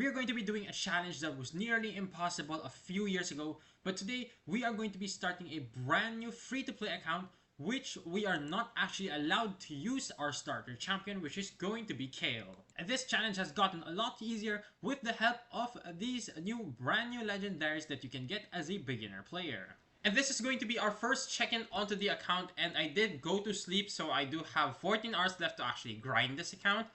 are going to be doing a challenge that was nearly impossible a few years ago, but today we are going to be starting a brand new free-to-play account which we are not actually allowed to use our starter champion, which is going to be Kale. And this challenge has gotten a lot easier with the help of these brand new legendaries that you can get as a beginner player. And this is going to be our first check-in onto the account, and I did go to sleep, so I do have 14 hours left to actually grind this account.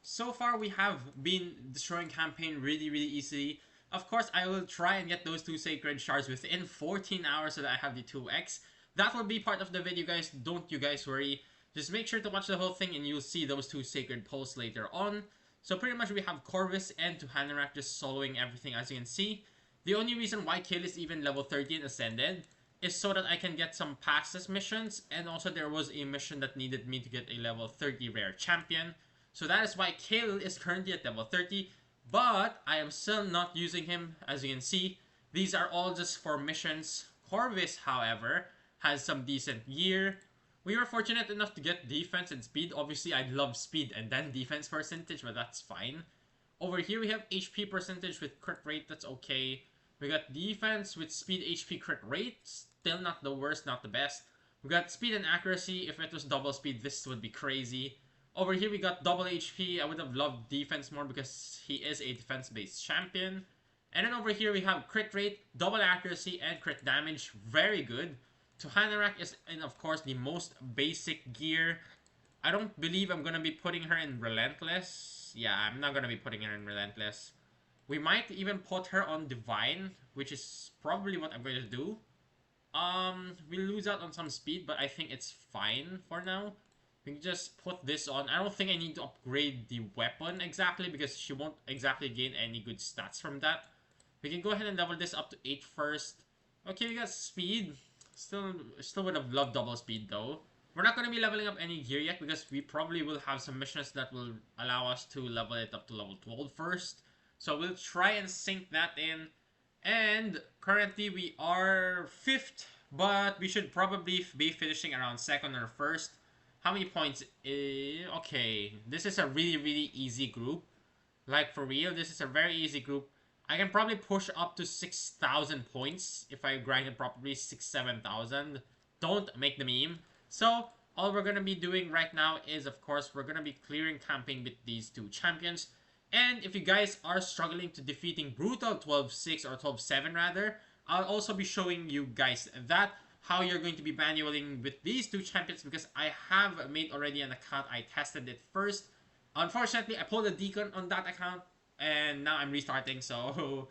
So far, we have been destroying campaign really easily. Of course, I will try and get those 2 sacred shards within 14 hours so that I have the 2x. That will be part of the video, guys. Don't you guys worry. Just make sure to watch the whole thing and you'll see those 2 sacred pulls later on. So pretty much we have Corvus and Tuhanarak just soloing everything, as you can see. The only reason why Kale is even level 13 ascended is so that I can get some passes missions, and also there was a mission that needed me to get a level 30 rare champion. So that is why Kale is currently at level 30, but I am still not using him, as you can see. These are all just for missions. Corvus, however, has some decent gear. We were fortunate enough to get defense and speed. Obviously, I'd love speed and then defense percentage, but that's fine. Over here, we have HP percentage with crit rate. That's okay. We got defense with speed, HP, crit rate. Still not the worst, not the best. We got speed and accuracy. If it was double speed, this would be crazy. Over here, we got double HP. I would have loved defense more because he is a defense-based champion. And then over here, we have crit rate, double accuracy, and crit damage. Very good. Tuhanarak is in, of course, the most basic gear. I don't believe I'm going to be putting her in Relentless. Yeah, I'm not going to be putting her in Relentless. We might even put her on Divine, which is probably what I'm going to do. We lose out on some speed, but I think it's fine for now. We can just put this on. I don't think I need to upgrade the weapon exactly because she won't exactly gain any good stats from that. We can go ahead and level this up to 8 first. Okay, we got speed. Still would have loved double speed though. We're not going to be leveling up any gear yet because we probably will have some missions that will allow us to level it up to level 12 first. So we'll try and sync that in. And currently we are 5th, but we should probably be finishing around 2nd or 1st. How many points? Okay, this is a really easy group. Like, for real, this is a very easy group. I can probably push up to 6,000 points if I grind it properly, 7,000. Don't make the meme. So, all we're going to be doing right now is, of course, we're going to be clearing camping with these 2 champions. And if you guys are struggling to defeating Brutal 12-6 or 12-7 rather, I'll also be showing you guys that. How you're going to be manualing with these 2 champions because I have made already an account. I tested it first. Unfortunately, I pulled a decon on that account and now I'm restarting. So,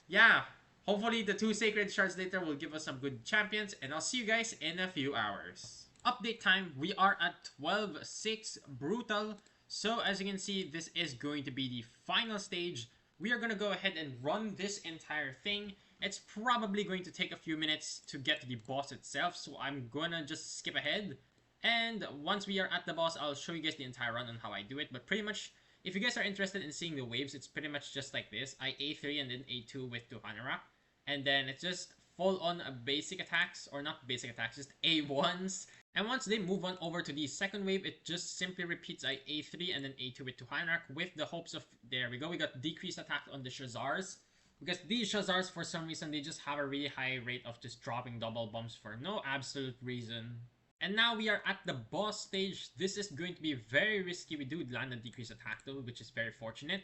yeah. Hopefully, the 2 sacred shards later will give us some good champions and I'll see you guys in a few hours. Update time. We are at 12-6 Brutal. So, as you can see, this is going to be the final stage. We are going to go ahead and run this entire thing. It's probably going to take a few minutes to get to the boss itself, so I'm gonna just skip ahead. And once we are at the boss, I'll show you guys the entire run on how I do it. But pretty much, if you guys are interested in seeing the waves, it's pretty much just like this. I A3 and then A2 with Tuhanarak. And then it's just full-on basic attacks, or not basic attacks, just A1s. And once they move on over to the second wave, it just simply repeats I A3 and then A2 with Tuhanarak with the hopes of, there we go, we got decreased attack on the Shazars. Because these Shazars, for some reason, they just have a really high rate of just dropping double bombs for no absolute reason. And now we are at the boss stage. This is going to be very risky. We do land a decreased attack though, which is very fortunate.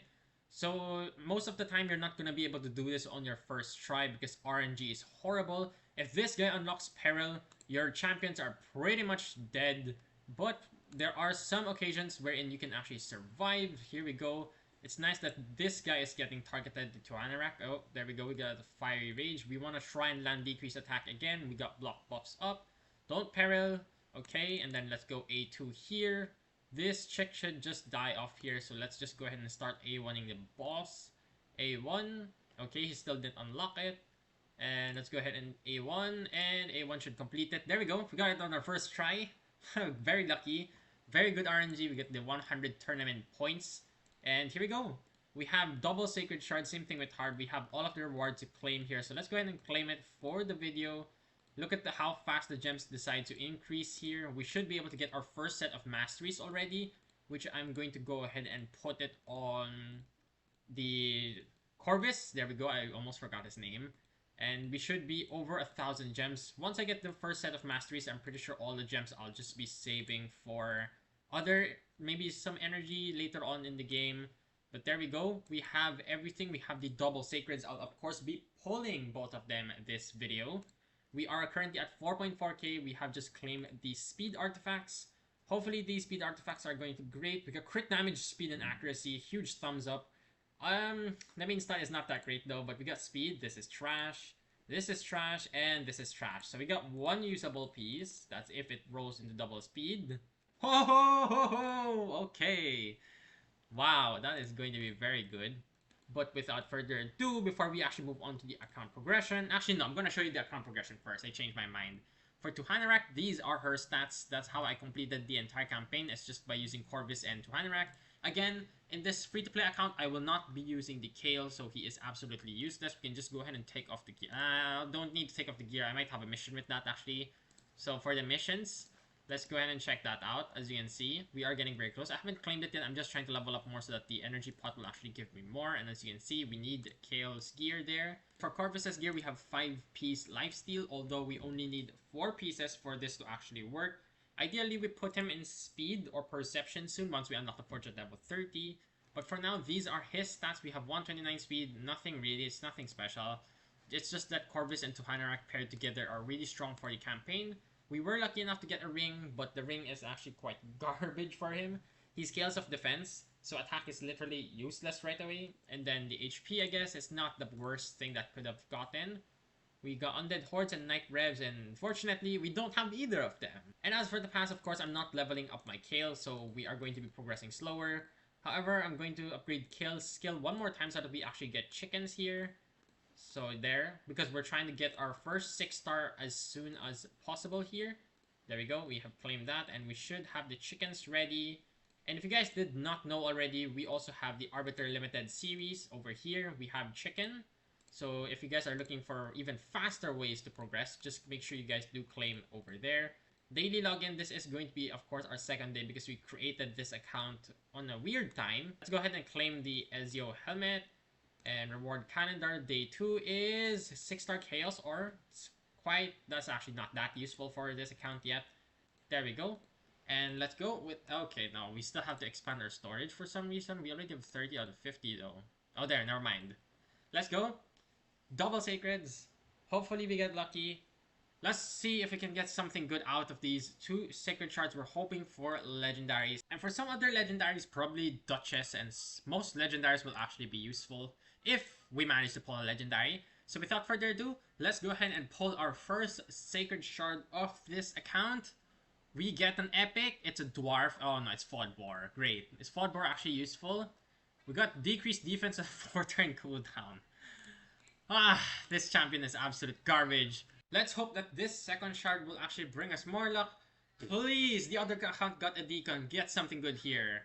So most of the time, you're not going to be able to do this on your first try because RNG is horrible. If this guy unlocks Peril, your champions are pretty much dead. But there are some occasions wherein you can actually survive. Here we go. It's nice that this guy is getting targeted to Tuhanarak. Oh, there we go. We got the Fiery Rage. We want to try and land decreased attack again. We got block buffs up. Don't peril. Okay, and then let's go A2 here. This chick should just die off here. So let's just go ahead and start A1ing the boss. A1. Okay, he still didn't unlock it. And let's go ahead and A1. And A1 should complete it. There we go. We got it on our first try. Very lucky. Very good RNG. We get the 100 tournament points. And here we go. We have double Sacred Shard, same thing with Hard. We have all of the rewards to claim here. So let's go ahead and claim it for the video. Look at how fast the gems decide to increase here. We should be able to get our first set of masteries already, which I'm going to go ahead and put it on the Corvus. There we go. I almost forgot his name. And we should be over 1,000 gems. Once I get the first set of masteries, I'm pretty sure all the gems I'll just be saving for other, maybe some energy later on in the game. But there we go. We have everything. We have the double sacreds. I'll of course be pulling both of them this video. We are currently at 4.4k. We have just claimed the speed artifacts. Hopefully these speed artifacts are going to be great. We got crit damage, speed, and accuracy. Huge thumbs up. The main stat is not that great though, but we got speed. This is trash. This is trash, and this is trash. So we got one usable piece. That's if it rolls into double speed. Ho ho ho ho! Okay. Wow, that is going to be very good. But without further ado, before we actually move on to the account progression, actually no, I'm going to show you the account progression first. I changed my mind. For Tuhanarak, these are her stats. That's how I completed the entire campaign. It's just by using Corvus and Tuhanarak. Again, in this free-to-play account, I will not be using the Kale, so he is absolutely useless. We can just go ahead and take off the gear. Don't need to take off the gear. I might have a mission with that, actually. So for the missions, let's go ahead and check that out. As you can see, we are getting very close. I haven't claimed it yet. I'm just trying to level up more so that the energy pot will actually give me more. And as you can see, we need Kale's gear there. For Corvus's gear, we have 5-piece lifesteal, although we only need 4 pieces for this to actually work. Ideally, we put him in speed or perception soon once we unlock the forge at level 30. But for now, these are his stats. We have 129 speed, nothing really, it's nothing special. It's just that Corvus and Tuhanarak paired together are really strong for the campaign. We were lucky enough to get a ring, but the ring is actually quite garbage for him. He scales off defense, so attack is literally useless right away. And then the HP, I guess, is not the worst thing that could have gotten. We got Undead Hordes and Night Revs, and unfortunately, we don't have either of them. And as for the pass, of course, I'm not leveling up my Kale, so we are going to be progressing slower. However, I'm going to upgrade Kale's skill one more time so that we actually get chickens here. So there, because we're trying to get our first 6-star as soon as possible here. There we go, we have claimed that, and we should have the chickens ready. And if you guys did not know already, we also have the Arbiter Limited series over here. We have chicken. So if you guys are looking for even faster ways to progress, just make sure you guys do claim over there. Daily login, this is going to be, of course, our second day because we created this account on a weird time. Let's go ahead and claim the Ezio helmet. And reward calendar, day 2 is 6-star chaos, or it's quite, that's actually not that useful for this account yet. There we go. And let's go with, okay, now we still have to expand our storage for some reason. We already have 30 out of 50 though. Oh, there, never mind. Let's go. Double sacreds. Hopefully we get lucky. Let's see if we can get something good out of these 2 sacred shards. We're hoping for legendaries. And for some other legendaries, probably Duchess, and most legendaries will actually be useful if we manage to pull a legendary. So without further ado, let's go ahead and pull our first sacred shard of this account. We get an epic. It's a dwarf. Oh no, it's Fodbor. Great. Is Fodbor actually useful? We got decreased defense and 4-turn cooldown. This champion is absolute garbage. Let's hope that this second shard will actually bring us more luck. Please, the other account got a deacon. Get something good here.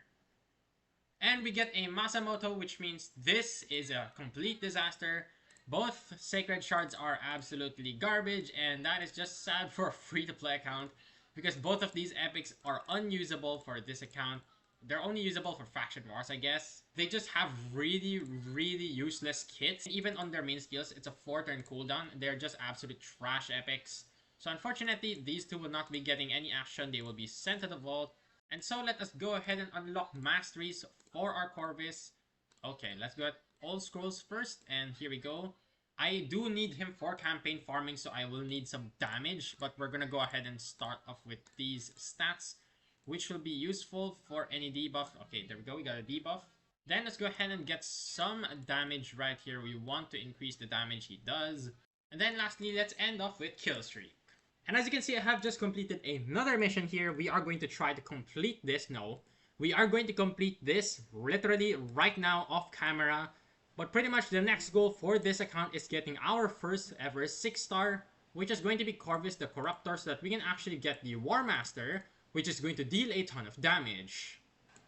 And we get a Masamoto, which means this is a complete disaster. Both sacred shards are absolutely garbage, and that is just sad for a free-to-play account because both of these epics are unusable for this account. They're only usable for faction wars, I guess. They just have really, really useless kits. Even on their main skills, it's a 4-turn cooldown. They're just absolute trash epics. So unfortunately, these two will not be getting any action. They will be sent to the vault. And so let us go ahead and unlock masteries for our Corvus. Okay, let's go at Old Scrolls first. And here we go. I do need him for campaign farming, so I will need some damage. But we're gonna go ahead and start off with these stats, which will be useful for any debuff. Okay, there we go. We got a debuff. Then let's go ahead and get some damage right here. We want to increase the damage he does. And then lastly, let's end off with kill streak. And as you can see, I have just completed another mission here. We are going to try to complete this. No, we are going to complete this literally right now off camera. But pretty much the next goal for this account is getting our first ever 6-star, which is going to be Corvus the Corruptor, so that we can actually get the War Master, which is going to deal a ton of damage.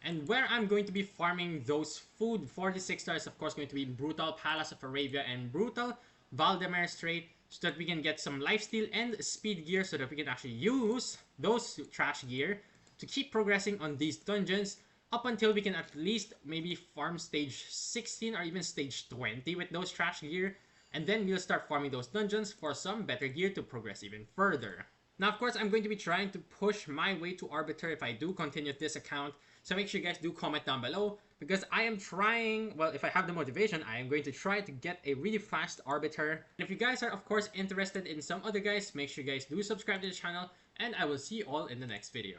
And where I'm going to be farming those food for the 6-star is of course going to be Brutal Palace of Arabia and Brutal Valdemar Strait, so that we can get some lifesteal and speed gear so that we can actually use those trash gear to keep progressing on these dungeons. up until we can at least maybe farm stage 16 or even stage 20 with those trash gear, and then we'll start farming those dungeons for some better gear to progress even further. Now, of course, I'm going to be trying to push my way to Arbiter if I do continue this account, so make sure you guys do comment down below, because I am trying, well, if I have the motivation, I am going to try to get a really fast Arbiter. And if you guys are, of course, interested in some other guys, make sure you guys do subscribe to the channel, and I will see you all in the next video.